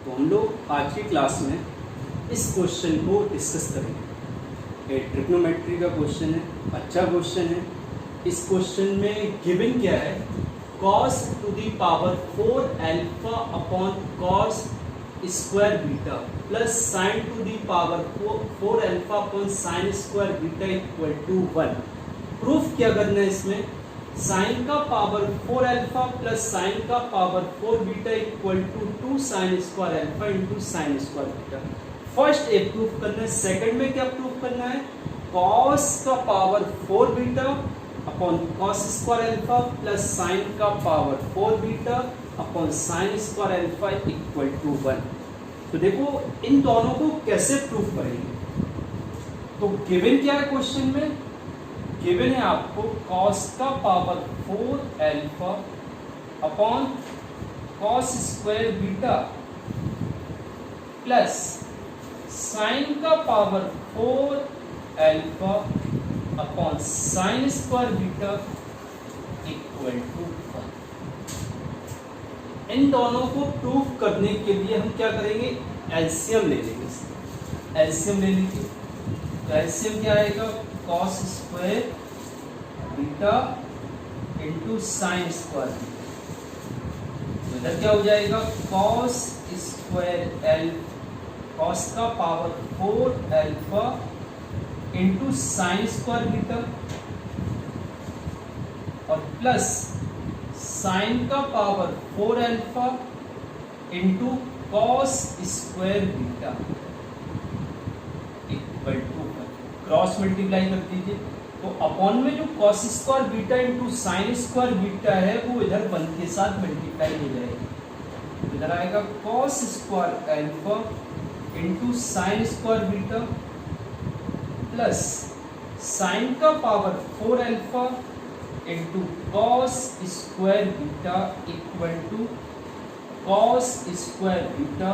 तो हम लोग आज की क्लास में इस क्वेश्चन को डिस्कस करेंगे। ये ट्रिग्नोमेट्री का क्वेश्चन है, अच्छा क्वेश्चन है। इस क्वेश्चन में गिवन क्या है, cos to the power 4 alpha upon cos square beta plus sine to the power 4 alpha upon sine square beta equal to 1। Proof क्या करना है इसमें, साइन का पावर 4 अल्फा प्लस साइन का power 4 beta equal to 2 sine square alpha into sine square beta. First एक proof करना है, second में क्या प्रूफ करना है, cos का power 4 beta upon cos square alpha plus sine का power 4 beta upon sine square alpha equal to 1। तो देखो इन दोनों को कैसे प्रूफ करेंगे। तो गिवन क्या है क्वेश्चन में, गिवन है आपको cos का power 4 alpha upon cos square beta plus sine का power 4 alpha upon sine square beta equal to 1। इन दोनों को प्रूफ करने के लिए हम क्या करेंगे, एलसीएम ले लेंगे। एलसीएम ले लीजिए, तो एलसीएम क्या आएगा, cos square beta into sine square beta. इधर क्या हो जाएगा, cos स्क्वायर एल cos का power 4 alpha into sine square beta और प्लस साइन का power 4 alpha into cos square beta equal to 1। Cross multiply कर दीजिए, तो अपॉन में जो cos square beta into sine square beta है वो इधर 1 के साथ मल्टीप्लाई हो जाएगा। इधर आएगा cos square alpha into sine square beta plus sine का power 4 alpha into cos square beta equal to cos square beta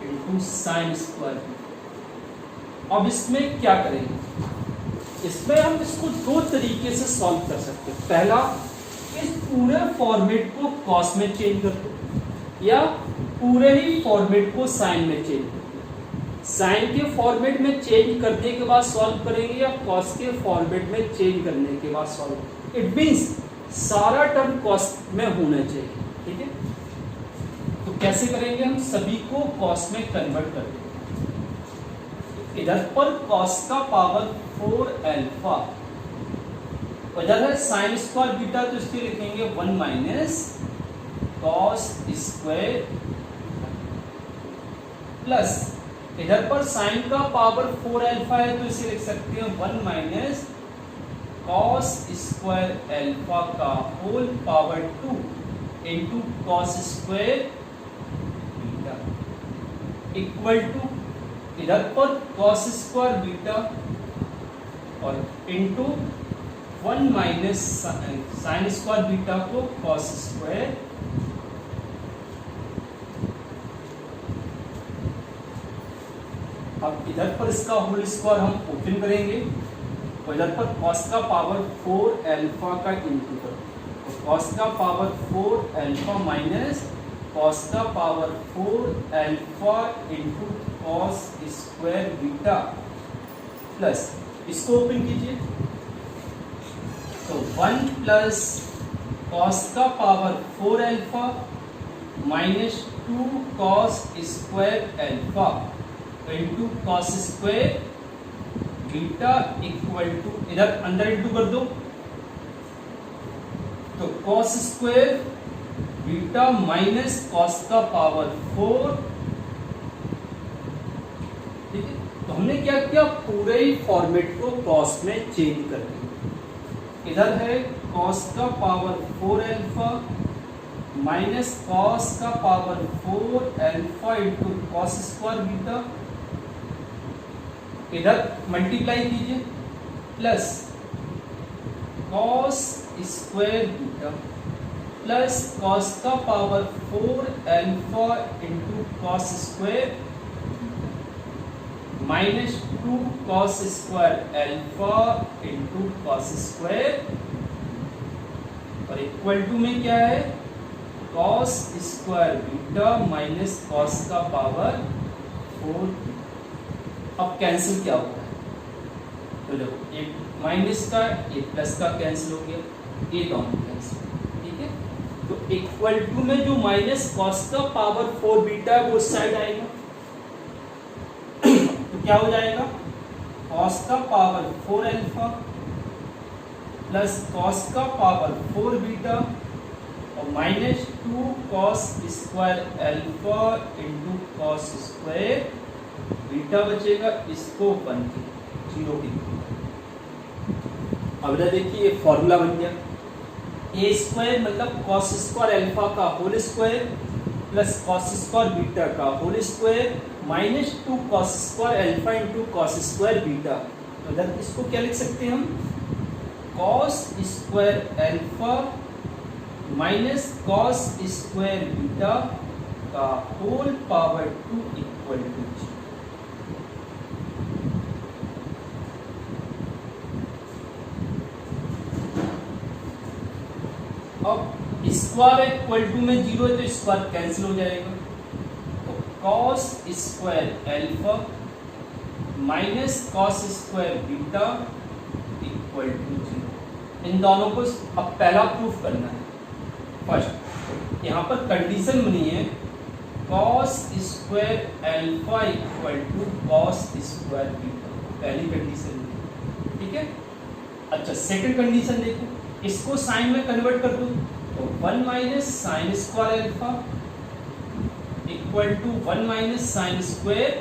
into sine square beta. अब इसमें क्या करेंगे, इसमें हम इसको दो तरीके से सॉल्व कर सकते हैं। पहला, इस पूरे फॉर्मेट को cos में चेंज कर दो या पूरे ही फॉर्मेट को साइन में चेंज कर दो। साइन के फॉर्मेट में चेंज करने के बाद सॉल्व करेंगे या cos के फॉर्मेट में चेंज करने के बाद सॉल्व। इट मींस सारा टर्म cos में होना चाहिए, ठीक है। तो कैसे करेंगे, हम सभी को cos में कन्वर्ट कर देंगे। इधर पर cos का पावर 4 अल्फा, इधर है साइन स्क्वायर बीटा, तो इसके लिखेंगे 1 माइनस cos स्क्वायर प्लस इधर पर साइन का पावर 4 अल्फा है तो इसे लिख सकते हैं 1 माइनस cos स्क्वायर अल्फा का whole power 2 into cos square beta equal to इधर पर cos स्क्वायर बीटा और into 1 minus sine square beta को cos स्क्वायर। अब इधर पर इसका होल स्क्वायर हम ओपन करेंगे और इधर पर cos का पावर 4 अल्फा का इंटू करो, तो cos का पावर 4 अल्फा माइनस cos का power 4 alpha into cos square beta plus इसको ओपन कीजिए, तो 1 प्लस cos का power 4 alpha minus 2 cos square alpha into cos square beta equal to, इधर अंदर इंटू कर दो, तो cos square beta minus cos का पावर 4, ठीक है। तो हमने क्या किया, पूरे ही फॉर्मेट को cos में चेंज कर दिया। इधर है cos का पावर 4 अल्फा माइनस cos का power 4 alpha into cos square beta, इधर मल्टीप्लाई कीजिए plus cos square beta plus cos का power 4 alpha into cos square minus 2 cos square alpha into cos square और इक्वल टू में क्या है, cos square beta minus cos का power 4। अब cancel क्या होता है, तो देखो एक माइनस का एक प्लस का कैंसिल हो गया, ये दोनों कैंसिल, ठीक है। तो इक्वल टू में जो माइनस कॉस का पावर 4 बीटा है वो उस साइड आएगा, तो क्या हो जाएगा, कॉस का पावर 4 अल्फा प्लस कॉस का पावर 4 बीटा और minus 2 cos square alpha into cos square beta बचेगा, इसको 1 के 0 के। अब देखिए ये फॉर्मूला बन गया, ए स्क्वायर मतलब कॉस स्क्वायर अल्फा का whole square plus cos square beta का whole square minus 2 cos square alpha into cos square beta. तो इधर इसको क्या लिख सकते हैं हम, cos square alpha minus cos square beta का होल पावर 2 इक्वल टू 0। अब स्क्वायर इक्वल टू में 0 है तो स्क्वायर कैंसिल हो जाएगा, तो cos square alpha minus cos square beta equal to 0। इन दोनों को अब पहला प्रूफ करना है। फर्स्ट यहाँ पर कंडीशन बनी है cos square alpha equal to cos square beta, पहली कंडीशन है, ठीक है। अच्छा सेकंड कंडीशन देखो, इसको साइन में कन्वर्ट कर दो, तो 1 minus sine square alpha equal to 1 minus sine square,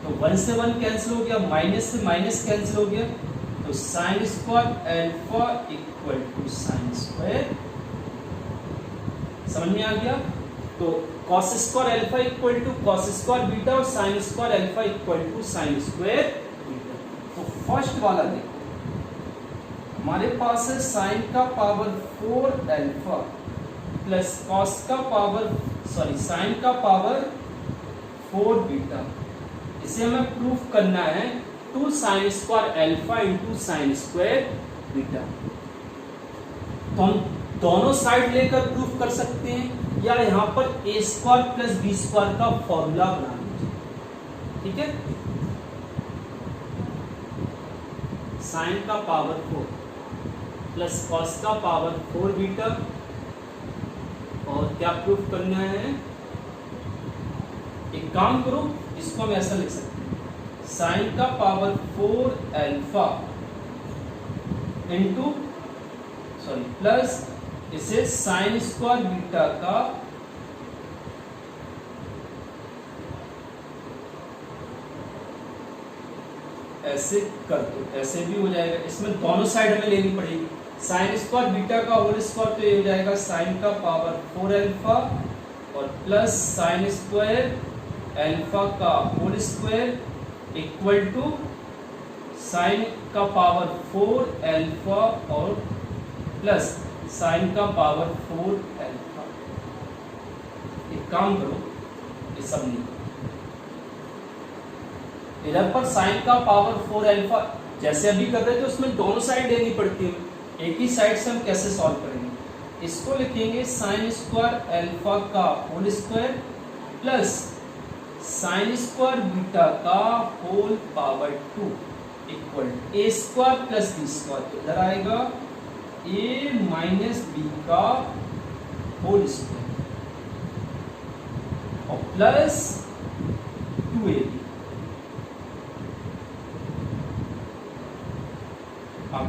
तो 1 से 1 कैंसिल हो गया, माइनस से माइनस कैंसिल हो गया, तो sine square alpha equal to sine square. समझ में आ गया, तो cos square alpha equal to cos square beta और sine square alpha equal to sine square beta. तो फर्स्ट वाला देखो, हमारे पास है साइन का पावर 4 अल्फा प्लस कॉस का पावर साइन का पावर 4 बीटा। इसे हमें प्रूफ करना है 2 sine square alpha into sine square beta. तो हम दोनों साइड लेकर प्रूफ कर सकते हैं, या यहाँ पर ए स्क्वायर प्लस बी स्क्वायर का फॉर्मूला बना लीजिए, ठीक है। साइन का पावर 4 प्लस कॉस का पावर 4 बीटा, और क्या प्रूफ करना है, एक काम करो इसको हम ऐसा लिख सकते हैं, साइन का पावर 4 अल्फा इंटू प्लस इसे साइन स्क्वायर बीटा का ऐसे कर दो, ऐसे भी हो जाएगा। इसमें दोनों साइड हमें लेनी पड़ेगी, साइन स्क्वायर बीटा का होल स्क्वायर, तो ये हो जाएगा साइन का पावर 4 अल्फा और प्लस साइन स्क्वायर अल्फा का whole square equal to sine का पावर 4 अल्फा और प्लस साइन का पावर 4 अल्फा। एक काम करो, ये सब नहीं, इधर पर साइन का पावर 4 अल्फा जैसे अभी कर रहे थे उसमें दोनों साइड लेनी पड़ती है, एक ही साइड से हम कैसे सॉल्व करेंगे, इसको लिखेंगे साइन स्क्वायर अल्फा का whole square plus sine square beta का whole power 2 equal a square plus b square, तो इधर आएगा ए माइनस बी का होल स्क्वायर और प्लस 2ab। अब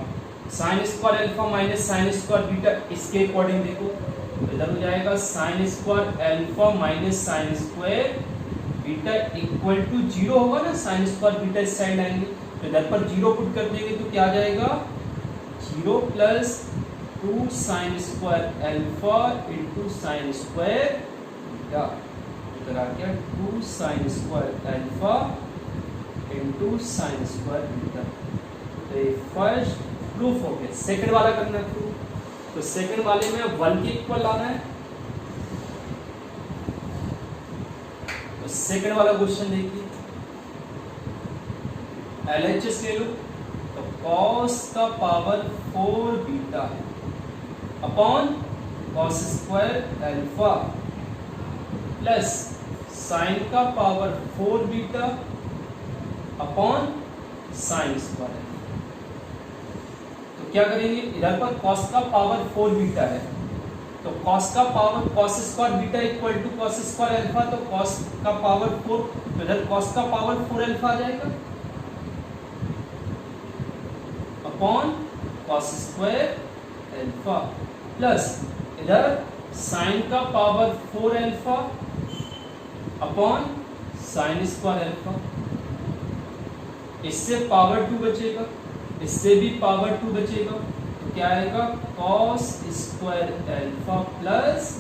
sine square alpha minus sine square beta, इसके according देखो, तो इधर हो जाएगा sine square alpha minus sine square beta equal to 0 होगा ना, साइन स्क्वायर बीटा इस साइड आएंगे, तो इधर पर 0 पुट कर देंगे तो क्या आ जाएगा 0 plus 2 sine square alpha into sine square beta, इधर आ गया 2 sine square alpha into sine square beta. तो ये फर्स्ट प्रूफ हो गया। सेकंड वाला करना है प्रूफ, तो सेकंड वाले में 1 के इक्वल लाना है। तो सेकंड वाला क्वेश्चन देखिए, LHS ले लो, तो cos का पावर 4 बीटा है upon cos square alpha plus sine का power 4 beta upon sine square. तो क्या करेंगे, इधर पर कॉस का पावर 4 बीटा है, तो कॉस का power cos square beta equal to cos square alpha, तो कॉस का पावर 4, तो इधर कॉस का पावर 4 अल्फा आ जाएगा upon cos square alpha plus इधर साइन का power 4 alpha upon sine square alpha. इससे पावर 2 बचेगा, इससे भी पावर 2 बचेगा, तो क्या आएगा cos square alpha plus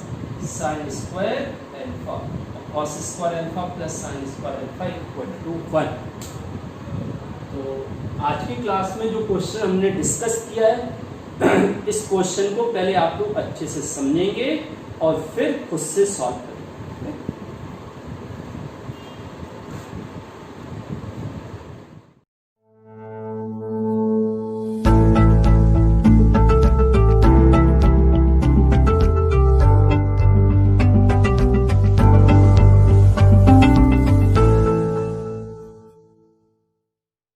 sine square alpha, cos square alpha plus sine square alpha equal to 1। तो आज की क्लास में जो क्वेश्चन हमने डिस्कस किया है, इस क्वेश्चन को पहले आप लोग अच्छे से समझेंगे और फिर खुद से सॉल्व करेंगे।